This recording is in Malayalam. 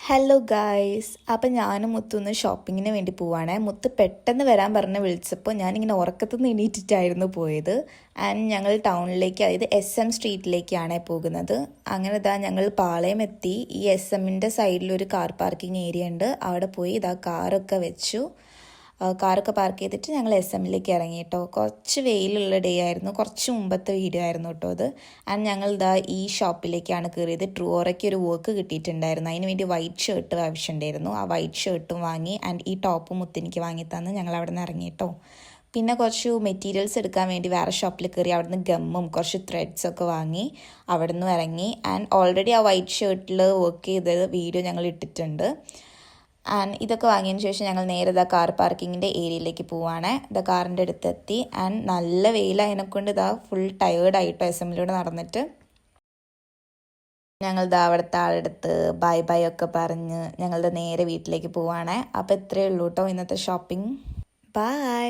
ഹലോ ഗായ്സ്, അപ്പം ഞാനും മുത്തൊന്ന് ഷോപ്പിങ്ങിന് വേണ്ടി പോവാണ്. മുത്ത് പെട്ടെന്ന് വരാൻ പറഞ്ഞ് വിളിച്ചപ്പോൾ ഞാനിങ്ങനെ ഉറക്കത്തു നിന്ന് എണീറ്റിട്ടായിരുന്നു പോയത്. ആൻഡ് ഞങ്ങൾ ടൗണിലേക്ക്, അതായത് SM സ്ട്രീറ്റിലേക്കാണ് പോകുന്നത്. അങ്ങനെ ഇതാ ഞങ്ങൾ പാളയം എത്തി. ഈ SMൻ്റെ സൈഡിലൊരു കാർ പാർക്കിംഗ് ഏരിയ ഉണ്ട്. അവിടെ പോയി ഇതാ കാറൊക്കെ വെച്ചു. കാറൊക്കെ പാർക്ക് ചെയ്തിട്ട് ഞങ്ങൾ SMലേക്ക് ഇറങ്ങി കേട്ടോ. കുറച്ച് വെയിലുള്ള ഡേ ആയിരുന്നു, കുറച്ച് മുമ്പത്തെ വീഡിയോ ആയിരുന്നു കേട്ടോ അത്. ആൻഡ് ഞങ്ങൾ ഇതാ ഈ ഷോപ്പിലേക്കാണ് കയറിയത്. ട്രൂറയ്ക്ക് ഒരു വർക്ക് കിട്ടിയിട്ടുണ്ടായിരുന്നു, അതിന് വേണ്ടി വൈറ്റ് ഷർട്ട് ആവശ്യമുണ്ടായിരുന്നു. ആ വൈറ്റ് ഷർട്ടും വാങ്ങി. ആൻഡ് ഈ ടോപ്പും മുത്തെനിക്ക് വാങ്ങി തന്ന് ഞങ്ങൾ അവിടെ നിന്ന് ഇറങ്ങി കേട്ടോ. പിന്നെ കുറച്ച് മെറ്റീരിയൽസ് എടുക്കാൻ വേണ്ടി വേറെ ഷോപ്പിൽ കയറി. അവിടുന്ന് ഗമ്മും കുറച്ച് ത്രെഡ്സൊക്കെ വാങ്ങി അവിടെ നിന്ന് ഇറങ്ങി. ആൻഡ് ഓൾറെഡി ആ വൈറ്റ് ഷർട്ടിൽ വർക്ക് ചെയ്ത വീഡിയോ ഞങ്ങൾ ഇട്ടിട്ടുണ്ട്. ആൻഡ് ഇതൊക്കെ വാങ്ങിയതിന് ശേഷം ഞങ്ങൾ നേരെ ഇതാ കാർ പാർക്കിങ്ങിൻ്റെ ഏരിയയിലേക്ക് പോവുകയാണ്. ഇതാ കാറിൻ്റെ അടുത്തെത്തി. ആൻഡ് നല്ല വെയിലായതിനെക്കൊണ്ട് ഇതാ ഫുൾ ടയേർഡായിട്ടോ SMലൂടെ നടന്നിട്ട്. ഞങ്ങൾ ഇതാ അവിടുത്തെ ആളെടുത്ത് ബൈ ബൈ ഒക്കെ പറഞ്ഞ് ഞങ്ങളുടെ നേരെ വീട്ടിലേക്ക് പോവുകയാണ്. അപ്പോൾ ഇത്രയേ ഉള്ളൂ കേട്ടോ ഇന്നത്തെ ഷോപ്പിംഗ്. ബൈ.